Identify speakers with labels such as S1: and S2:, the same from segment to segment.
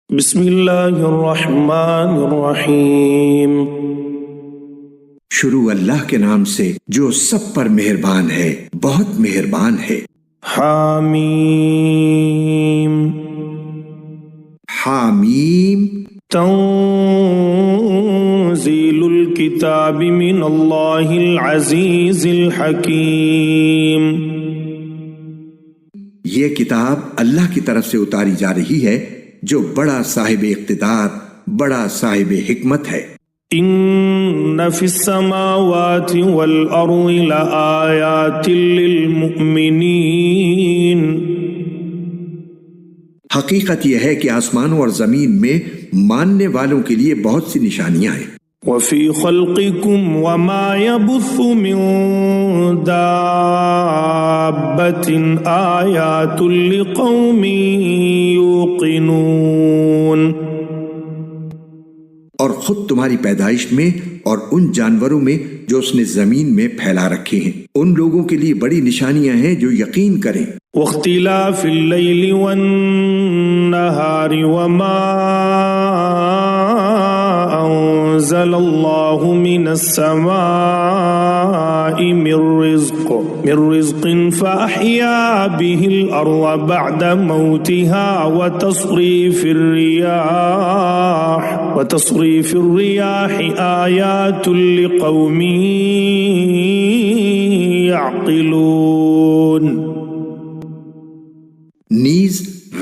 S1: بسم اللہ الرحمن الرحیم۔
S2: شروع اللہ کے نام سے جو سب پر مہربان ہے، بہت مہربان ہے۔
S1: حامیم
S2: حامیم
S1: تنزیل الکتاب من اللہ العزیز الحکیم۔
S2: یہ کتاب اللہ کی طرف سے اتاری جا رہی ہے جو بڑا صاحب اقتدار، بڑا صاحب حکمت ہے۔
S1: ان فی السماوات والارض لآیات للمؤمنین۔
S2: حقیقت یہ ہے کہ آسمانوں اور زمین میں ماننے والوں کے لیے بہت سی نشانیاں ہیں۔
S1: وفی خلقکم وما یبث من دابۃ آیات لقوم یوقنون۔
S2: اور خود تمہاری پیدائش میں اور ان جانوروں میں جو اس نے زمین میں پھیلا رکھے ہیں، ان لوگوں کے لیے بڑی نشانیاں ہیں جو یقین کریں۔
S1: واختلاف اللیل والنہار وما انزل اللہ من السماء من رزق فأحیا به الارض بعد موتها وتصریف الریاح آیات لقوم یعقلون۔
S2: نیز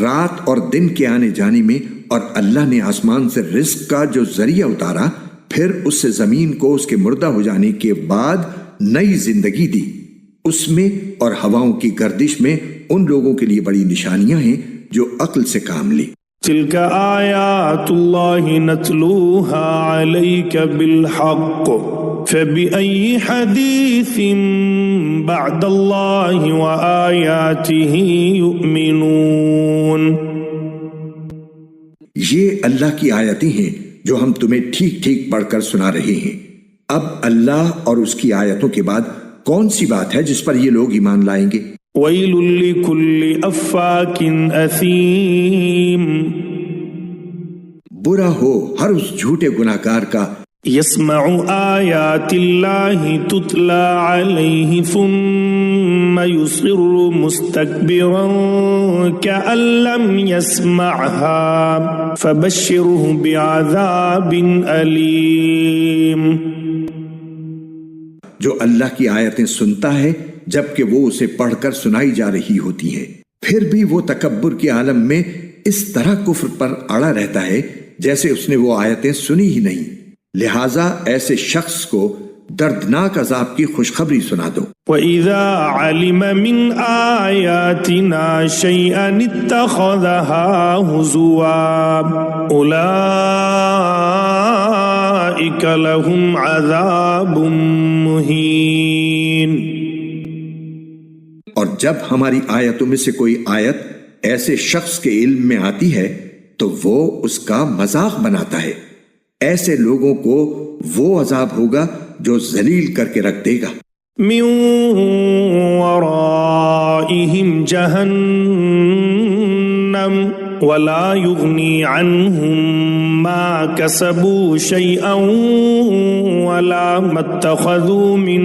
S2: رات اور دن کے آنے جانے میں، اور اللہ نے آسمان سے رزق کا جو ذریعہ اتارا، پھر اس سے زمین کو اس کے مردہ ہو جانے کے بعد نئی زندگی دی، اس میں اور ہواؤں کی گردش میں ان لوگوں کے لیے بڑی نشانیاں ہیں جو عقل سے کام لیں۔
S1: تلک آیات اللہ نتلوها علیک بالحق فبأي حدیث بعد اللہ وآیاتہ یؤمنون۔
S2: یہ اللہ کی آیتیں ہیں جو ہم تمہیں ٹھیک ٹھیک پڑھ کر سنا رہے ہیں۔ اب اللہ اور اس کی آیتوں کے بعد کون سی بات ہے جس پر یہ لوگ ایمان لائیں گے؟
S1: ویل لکل افاک اثیم۔
S2: برا ہو ہر اس جھوٹے گناہگار کا
S1: یسمع آیات اللہ تتلی علیہ ثم یصر مستکبرا کأن لم یسمعها فبشرہ بعذاب علیم۔
S2: جو اللہ کی آیتیں سنتا ہے جبکہ وہ اسے پڑھ کر سنائی جا رہی ہوتی ہیں، پھر بھی وہ تکبر کے عالم میں اس طرح کفر پر اڑا رہتا ہے جیسے اس نے وہ آیتیں سنی ہی نہیں۔ لہٰذا ایسے شخص کو دردناک عذاب کی خوشخبری سنا دو۔
S1: وَإِذَا عَلِمَ مِنْ آيَاتِنَا شَيْئًا اتَّخَذَهَا هُزُوًا أُولَئِكَ لَهُمْ عَذَابٌ مُهِينٌ۔
S2: اور جب ہماری آیتوں میں سے کوئی آیت ایسے شخص کے علم میں آتی ہے تو وہ اس کا مذاق بناتا ہے، ایسے لوگوں کو وہ عذاب ہوگا جو ذلیل کر کے رکھ دے گا۔
S1: من ورائهم جہنم ولا یغنی عنہم ما کسبوا شیئا ولا ما اتخذوا من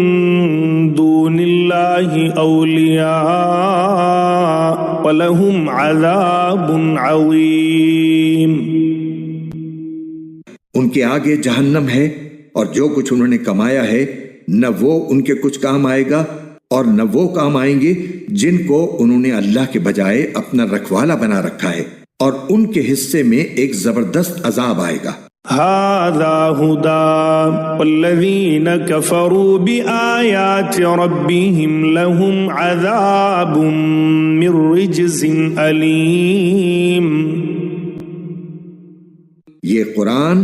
S1: دون اللہ اولیاء ولہم عذاب عظیم۔
S2: ان کے آگے جہنم ہے، اور جو کچھ انہوں نے کمایا ہے نہ وہ ان کے کچھ کام آئے گا اور نہ وہ کام آئیں گے جن کو انہوں نے اللہ کے بجائے اپنا رکھوالا بنا رکھا ہے، اور ان کے حصے میں ایک زبردست عذاب آئے گا۔
S1: هذا هدى والذین کفروا بآیات ربهم لهم عذاب من رجز علیم۔
S2: یہ قرآن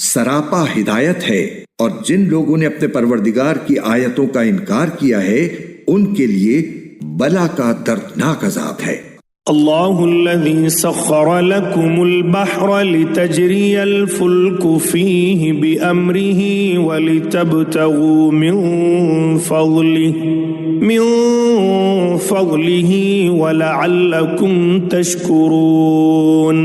S2: سراپا ہدایت ہے، اور جن لوگوں نے اپنے پروردگار کی آیتوں کا انکار کیا ہے ان کے لیے بلا کا دردناک عذاب ہے۔
S1: اللہ الذی سخر لکم البحر لتجری الفلک فیہ بأمرہ ولتبتغوا من فضلہ ولعلکم تشکرون۔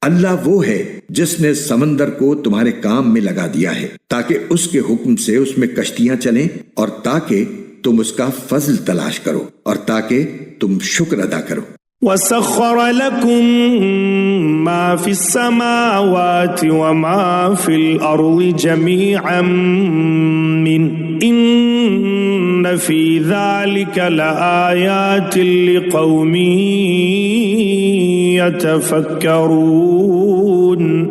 S2: اللہ وہ ہے جس نے سمندر کو تمہارے کام میں لگا دیا ہے تاکہ اس کے حکم سے اس میں کشتیاں چلیں اور تاکہ تم اس کا فضل تلاش کرو اور تاکہ تم شکر ادا کرو۔
S1: وَسَخَّرَ لَكُم مَّا فِي السَّمَاوَاتِ وَمَا فِي الْأَرْضِ جَمِيعًا مِّنْهُ إِنَّ فِي ذَلِكَ لَآيَاتٍ لِقَوْمٍ يَتَفَكَّرُونَ۔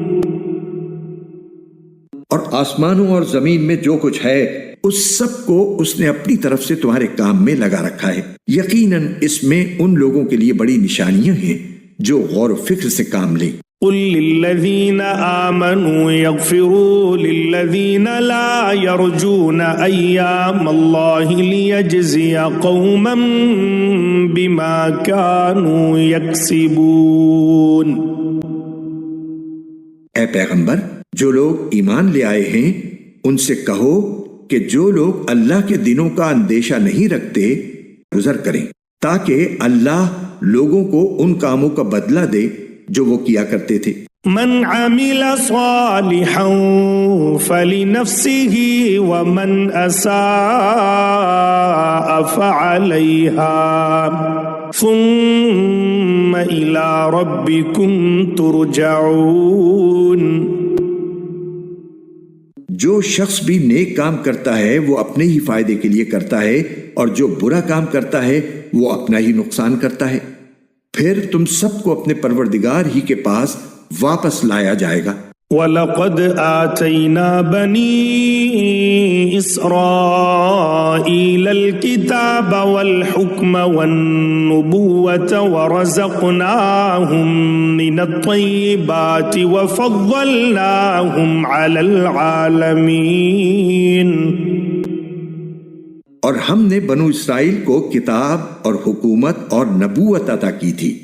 S2: اور آسمانوں اور زمین میں جو کچھ ہے اس سب کو اس نے اپنی طرف سے تمہارے کام میں لگا رکھا ہے، یقیناً اس میں ان لوگوں کے لیے بڑی نشانیاں ہیں جو غور و فکر سے کام لیں۔
S1: قل للذین آمنوا یغفروا للذین لا یرجون ایام اللہ لیجزی قوما بما كانوا یکسبون۔
S2: اے پیغمبر، جو لوگ ایمان لے آئے ہیں ان سے کہو کہ جو لوگ اللہ کے دنوں کا اندیشہ نہیں رکھتے گزر کریں تاکہ اللہ لوگوں کو ان کاموں کا بدلہ دے جو وہ کیا کرتے تھے۔
S1: من عمل صالحا فلنفسه ومن اساء فعليها ثم الى ربكم ترجعون۔
S2: جو شخص بھی نیک کام کرتا ہے وہ اپنے ہی فائدے کے لیے کرتا ہے اور جو برا کام کرتا ہے وہ اپنا ہی نقصان کرتا ہے، پھر تم سب کو اپنے پروردگار ہی کے پاس واپس لایا جائے گا۔
S1: وَلَقَدْ آتَيْنَا بَنِي إِسْرَائِيلَ الْكِتَابَ وَالْحُكْمَ وَالنُّبُوَّةَ وَرَزَقْنَاهُمْ مِنَ الطَّيِّبَاتِ وَفَضَّلْنَاهُمْ عَلَى الْعَالَمِينَ۔
S2: اور ہم نے بنو اسرائیل کو کتاب اور حکومت اور نبوت عطا کی تھی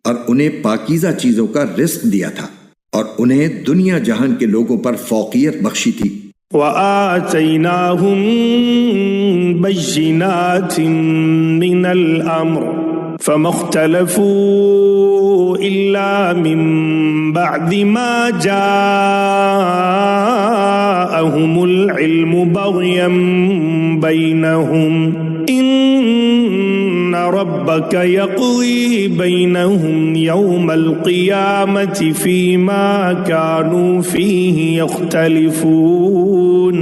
S2: اور انہیں پاکیزہ چیزوں کا رزق دیا تھا اور انہیں دنیا جہان کے لوگوں پر فوقیت بخشی تھی۔
S1: وَآتَيْنَاهُمْ بَيِّنَاتٍ مِّنَ الْأَمْرِ فَمَا اخْتَلَفُوا إِلَّا مِن بَعْدِ مَا جَاءَهُمُ الْعِلْمُ بَغْيًا بَيْنَهُمْ إِنَّ رَبَّكَ يَقْضِي بَيْنَهُمْ يَوْمَ الْقِيَامَةِ فِيمَا كَانُوا فِيهِ يَخْتَلِفُونَ۔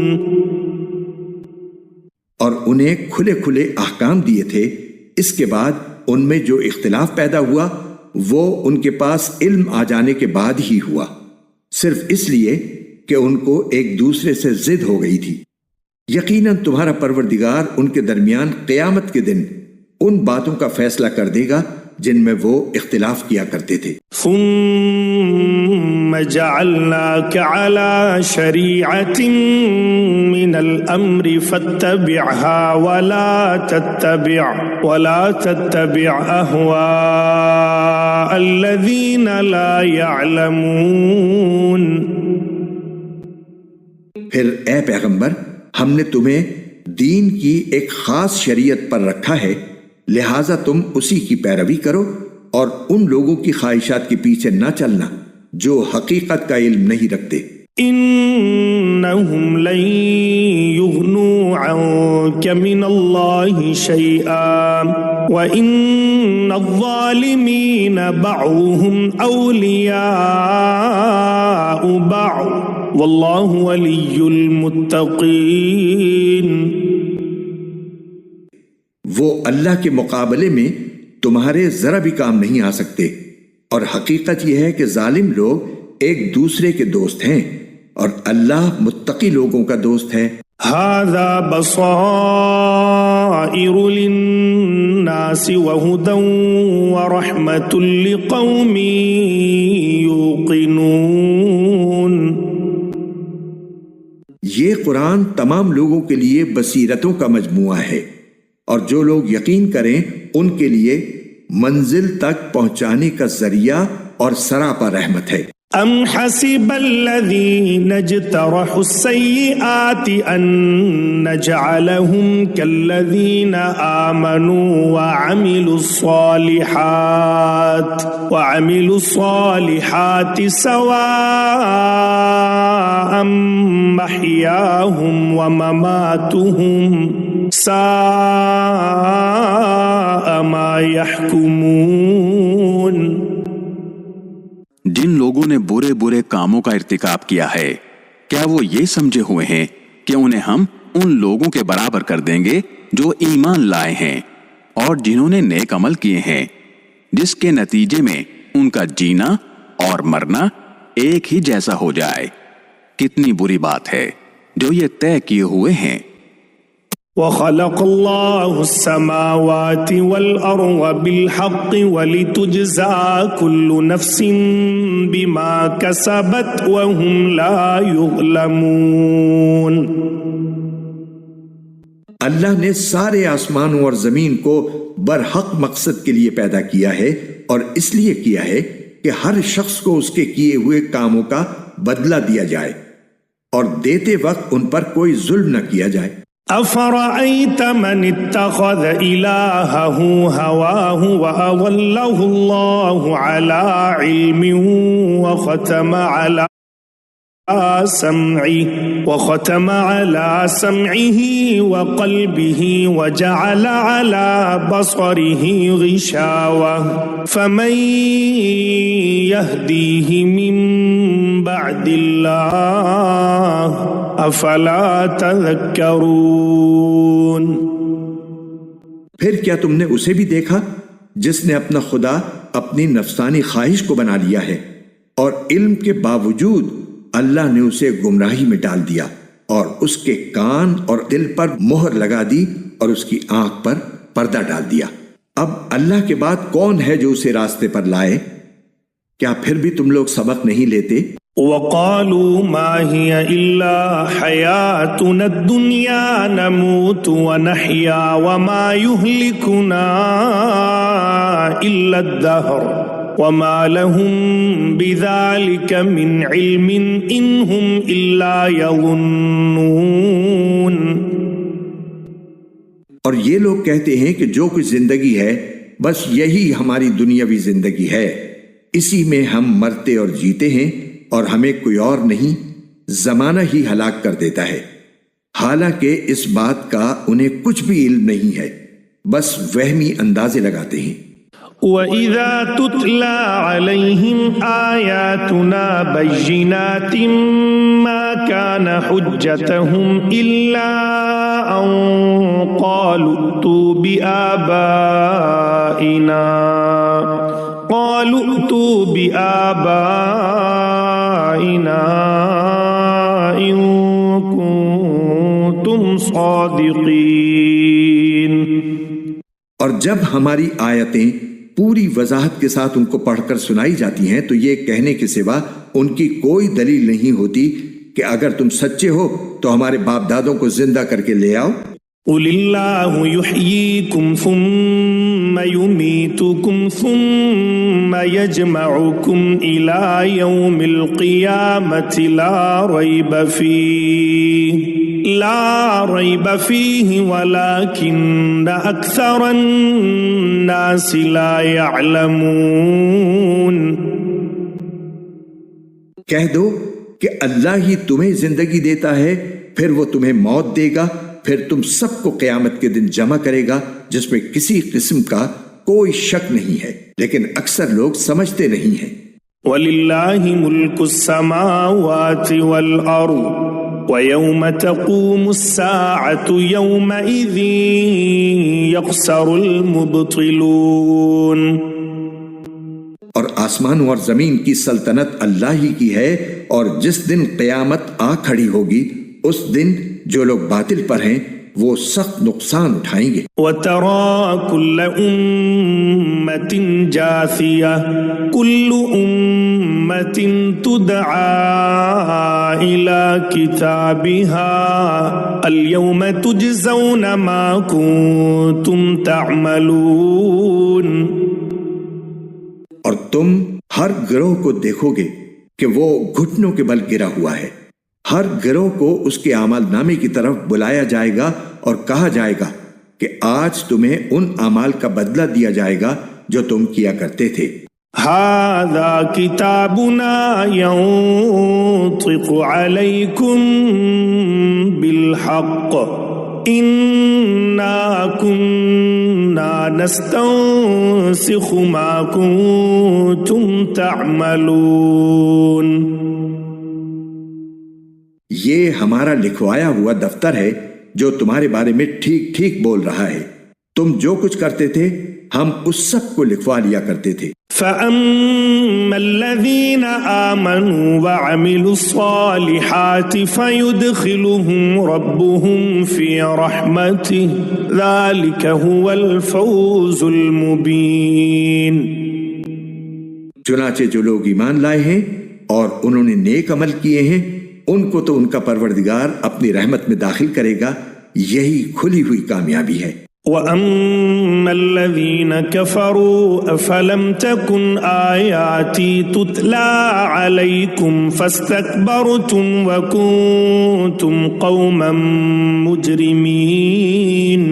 S2: اور انہیں کھلے کھلے احکام دیے تھے، اس کے بعد ان میں جو اختلاف پیدا ہوا وہ ان کے پاس علم آ جانے کے بعد ہی ہوا، صرف اس لیے کہ ان کو ایک دوسرے سے ضد ہو گئی تھی۔ یقیناً تمہارا پروردگار ان کے درمیان قیامت کے دن ان باتوں کا فیصلہ کر دے گا جن میں وہ اختلاف کیا کرتے تھے۔
S1: ثم جعلناك على شريعة من الأمر فاتبعها ولا تتبع أهواء الذين لا يعلمون۔
S2: پھر اے پیغمبر، ہم نے تمہیں دین کی ایک خاص شریعت پر رکھا ہے، لہٰذا تم اسی کی پیروی کرو اور ان لوگوں کی خواہشات کے پیچھے نہ چلنا جو حقیقت کا علم نہیں رکھتے۔
S1: انہم لن یغنوا عنک من اللہ شیئا وان الظالمین بعضهم اولیاء بعض واللہ ولی المتقین۔
S2: وہ اللہ کے مقابلے میں تمہارے ذرا بھی کام نہیں آ سکتے، اور حقیقت یہ ہے کہ ظالم لوگ ایک دوسرے کے دوست ہیں اور اللہ متقی لوگوں کا دوست ہے۔
S1: ھذا بصائر للناس وہدی ورحمۃ لقوم یوقنون۔
S2: یہ قرآن تمام لوگوں کے لیے بصیرتوں کا مجموعہ ہے اور جو لوگ یقین کریں ان کے لیے منزل تک پہنچانے کا ذریعہ اور سراپا رحمت ہے۔
S1: أم حسب الذين اجترحوا السيئات أن نجعلهم كالذين آمنوا وعملوا الصالحات سواء محياهم ومماتهم ساء ما يحكمون۔
S3: جن لوگوں نے برے برے کاموں کا ارتکاب کیا ہے، کیا وہ یہ سمجھے ہوئے ہیں کہ انہیں ہم ان لوگوں کے برابر کر دیں گے جو ایمان لائے ہیں اور جنہوں نے نیک عمل کیے ہیں، جس کے نتیجے میں ان کا جینا اور مرنا ایک ہی جیسا ہو جائے؟ کتنی بری بات ہے جو یہ طے کیے ہوئے ہیں۔
S1: وَخَلَقَ اللَّهُ السَّمَاوَاتِ وَالْأَرْضَ بِالْحَقِّ وَلِتُجْزَى كُلُّ نَفْسٍ بِمَا كَسَبَتْ وَهُمْ لَا يُظْلَمُونَ۔
S2: اللہ نے سارے آسمانوں اور زمین کو برحق مقصد کے لیے پیدا کیا ہے، اور اس لیے کیا ہے کہ ہر شخص کو اس کے کیے ہوئے کاموں کا بدلہ دیا جائے، اور دیتے وقت ان پر کوئی ظلم نہ کیا جائے۔
S1: أَفَرَأَيْتَ مَنِ اتَّخَذَ إِلَٰهَهُ هَوَاهُ وَأَضَلَّهُ اللَّهُ عَلَىٰ عِلْمٍ وختم على سمعه وقلبه وجعل على بصره غشاوة فمن يهديه من بعد الله أفلا تذكرون۔
S2: پھر کیا تم نے اسے بھی دیکھا جس نے اپنا خدا اپنی نفسانی خواہش کو بنا لیا ہے، اور علم کے باوجود اللہ نے اسے گمراہی میں ڈال دیا، اور اس کے کان اور دل پر مہر لگا دی، اور اس کی آنکھ پر پردہ ڈال دیا۔ اب اللہ کے بعد کون ہے جو اسے راستے پر لائے؟ کیا پھر بھی تم لوگ سبق نہیں لیتے؟
S1: وَقَالُوا مَا هِيَ إِلَّا حَيَاتُنَا الدُّنْيَا نَمُوتُ وَنَحْيَا وَمَا يُهْلِكُنَا إِلَّا الدَّهْرُ وَمَا لَهُم بِذَلِكَ مِنْ عِلْمٍ إِنْ هُمْ إِلَّا يَظُنُّونَ۔
S2: اور یہ لوگ کہتے ہیں کہ جو کچھ زندگی ہے بس یہی ہماری دنیاوی زندگی ہے، اسی میں ہم مرتے اور جیتے ہیں، اور ہمیں کوئی اور نہیں، زمانہ ہی ہلاک کر دیتا ہے، حالانکہ اس بات کا انہیں کچھ بھی علم نہیں ہے، بس وہمی اندازے لگاتے ہیں۔
S1: وَإِذَا تُتْلَى عَلَيْهِمْ آيَاتُنَا بَيِّنَاتٍ مَا كَانَ حُجَّتَهُمْ إِلَّا أَن قَالُوا ائْتُوا بِآبَائِنَا إِن كُنتُمْ صَادِقِينَ۔
S2: اور جب ہماری آیتیں پوری وضاحت کے ساتھ ان کو پڑھ کر سنائی جاتی ہیں تو یہ کہنے کے سوا ان کی کوئی دلیل نہیں ہوتی کہ اگر تم سچے ہو تو ہمارے باپ دادوں کو زندہ کر کے لے آؤ۔
S1: قُلِ اللَّهُ يُحْيِيكُمْ ثُمَّ يُمِيتُكُمْ ثُمَّ يَجْمَعُكُمْ إِلَى يَوْمِ الْقِيَامَةِ لا ريب فيه ولكن أكثر الناس لا يعلمون۔
S2: کہہ دو کہ اللہ ہی تمہیں زندگی دیتا ہے، پھر وہ تمہیں موت دے گا، پھر تم سب کو قیامت کے دن جمع کرے گا، جس میں کسی قسم کا کوئی شک نہیں ہے، لیکن اکثر لوگ سمجھتے نہیں ہیں۔
S1: وَلِلَّهِ مُلْكُ السَّمَاوَاتِ وَالْأَرْضِ وَيَوْمَ تَقُومُ السَّاعَةُ يَوْمَئِذٍ يَخْسَرُ الْمُبْطِلُونَ۔
S2: اور آسمانوں اور زمین کی سلطنت اللہ ہی کی ہے، اور جس دن قیامت آ کھڑی ہوگی اس دن جو لوگ باطل پر ہیں وہ سخت نقصان اٹھائیں گے۔
S1: وَتَرَى كُلَّ أُمَّةٍ جَاثِيَةً كُلُّ أُمَّةٍ تُدْعَى إِلَى كِتَابِهَا الْيَوْمَ تُجْزَوْنَ مَا كُنتُمْ تَعْمَلُونَ۔
S2: اور تم ہر گروہ کو دیکھو گے کہ وہ گھٹنوں کے بل گرا ہوا ہے۔ ہر گروہ کو اس کے اعمال نامے کی طرف بلایا جائے گا اور کہا جائے گا کہ آج تمہیں ان اعمال کا بدلہ دیا جائے گا جو تم کیا کرتے تھے۔
S1: هذا كتابنا ينطق عليكم بالحق إنا كنا نستنسخ ما كنتم تعملون۔
S2: یہ ہمارا لکھوایا ہوا دفتر ہے جو تمہارے بارے میں ٹھیک ٹھیک بول رہا ہے۔ تم جو کچھ کرتے تھے ہم اس سب کو لکھوا لیا کرتے تھے۔
S1: فَأَمَّا الَّذِينَ آمَنُوا وَعَمِلُوا الصَّالِحَاتِ فَيُدْخِلُهُمْ رَبُّهُمْ فِي رَحْمَتِهِ ذَلِكَ هُوَ الْفَوْزُ الْمُبِينُ۔
S2: چنانچہ جو لوگ ایمان لائے ہیں اور انہوں نے نیک عمل کیے ہیں ان کو تو ان کا پروردگار اپنی رحمت میں داخل کرے گا، یہی کھلی ہوئی کامیابی ہے۔
S1: وَأَمَّا الَّذِينَ كَفَرُوا أَفَلَمْ تَكُنْ آيَاتِي تُتْلَى عَلَيْكُمْ فَاسْتَكْبَرْتُمْ وَكُنْتُمْ قَوْمًا مُجْرِمِينَ۔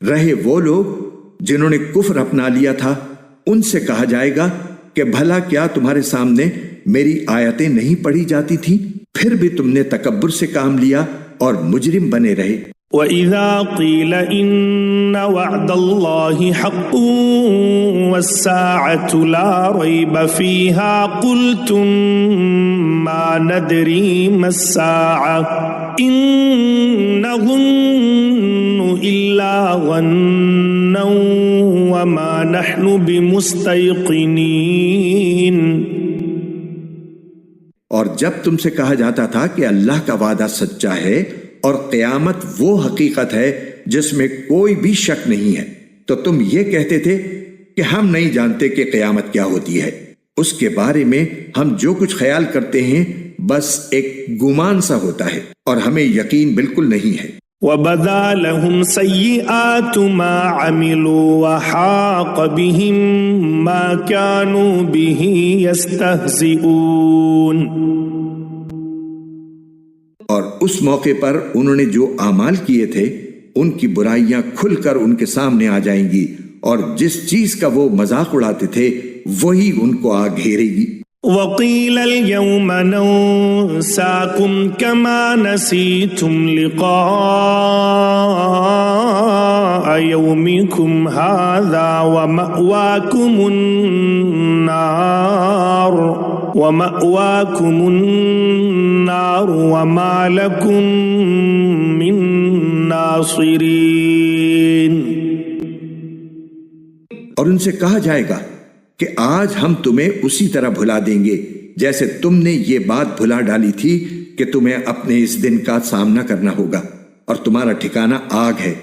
S2: رہے وہ لوگ جنہوں نے کفر اپنا لیا تھا، ان سے کہا جائے گا کہ بھلا کیا تمہارے سامنے میری آیتیں نہیں پڑھی جاتی تھی؟ پھر بھی تم نے تکبر سے کام لیا اور مجرم بنے رہے۔
S1: وَإِذَا قِيلَ إِنَّ وَعْدَ اللَّهِ حَقٌّ وَالسَّاعَةُ لَا رَيْبَ فِيهَا قُلْتُمْ مَا نَدْرِي مَا السَّاعَةُ إِن نَّظُنُّ إِلَّا ظَنًّا وَمَا نَحْنُ بِمُسْتَيْقِنِينَ۔
S2: اور جب تم سے کہا جاتا تھا کہ اللہ کا وعدہ سچا ہے اور قیامت وہ حقیقت ہے جس میں کوئی بھی شک نہیں ہے، تو تم یہ کہتے تھے کہ ہم نہیں جانتے کہ قیامت کیا ہوتی ہے، اس کے بارے میں ہم جو کچھ خیال کرتے ہیں بس ایک گمان سا ہوتا ہے اور ہمیں یقین بالکل نہیں ہے۔
S1: وَبَدَا لَهُمْ سَيِّئَاتُ مَا عَمِلُوا وَحَاقَ بِهِمْ مَا كَانُوا بِهِ يَسْتَهْزِئُونَ۔
S2: اور اس موقع پر انہوں نے جو اعمال کیے تھے ان کی برائیاں کھل کر ان کے سامنے آ جائیں گی، اور جس چیز کا وہ مذاق اڑاتے تھے وہی ان کو آ گھیرے گی۔
S1: وَقِيلَ الْيَوْمَ نَنسَاكُمْ كَمَا نَسِيتُمْ لِقَاءَ يَوْمِكُمْ هَذَا وَمَأْوَاكُمُ النَّارُ وَمَا لَكُمْ مِن نَاصِرِينَ۔
S2: اور ان سے کہا جائے گا کہ آج ہم تمہیں اسی طرح بھلا دیں گے جیسے تم نے یہ بات بھلا ڈالی تھی کہ تمہیں اپنے اس دن کا سامنا کرنا ہوگا، اور تمہارا ٹھکانہ آگ ہے،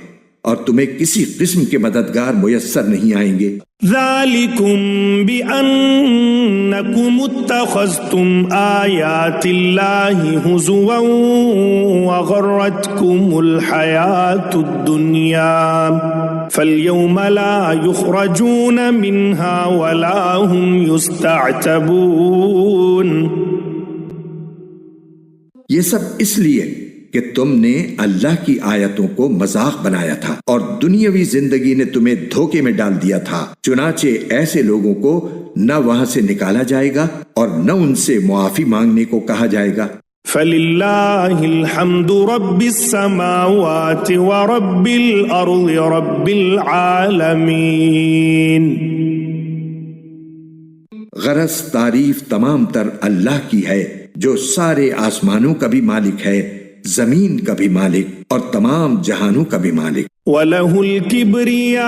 S2: اور تمہیں کسی قسم کے مددگار میسر نہیں آئیں گے۔
S1: ذَلِكُمْ بِأَنَّكُمُ اتَّخَذْتُمْ آيَاتِ اللَّهِ هُزُوًا وَغَرَّتْكُمُ الْحَيَاةُ الدُّنْيَا فَالْيَوْمَ لَا يُخْرَجُونَ مِنْهَا وَلَا هُمْ يُسْتَعْتَبُونَ۔
S2: یہ سب اس لیے کہ تم نے اللہ کی آیتوں کو مذاق بنایا تھا اور دنیاوی زندگی نے تمہیں دھوکے میں ڈال دیا تھا، چنانچہ ایسے لوگوں کو نہ وہاں سے نکالا جائے گا اور نہ ان سے معافی مانگنے کو کہا جائے گا۔
S1: فَلِلَّهِ الْحَمْدُ رَبِّ السَّمَاوَاتِ وَرَبِّ الْأَرْضِ رَبِّ الْعَالَمِينَ۔
S2: غرض تعریف تمام تر اللہ کی ہے جو سارے آسمانوں کا بھی مالک ہے، زمین کا بھی مالک اور تمام جہانوں کا بھی مالک۔
S1: وَلَهُ الْكِبْرِيَاءُ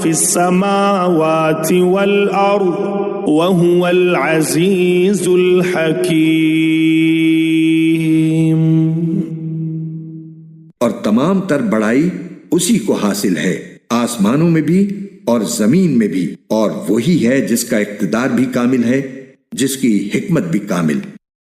S1: فِي السَّمَاوَاتِ وَالْأَرْضِ وَهُوَ الْعَزِيزُ الْحَكِيمُ۔
S2: اور تمام تر بڑائی اسی کو حاصل ہے، آسمانوں میں بھی اور زمین میں بھی، اور وہی ہے جس کا اقتدار بھی کامل ہے، جس کی حکمت بھی کامل۔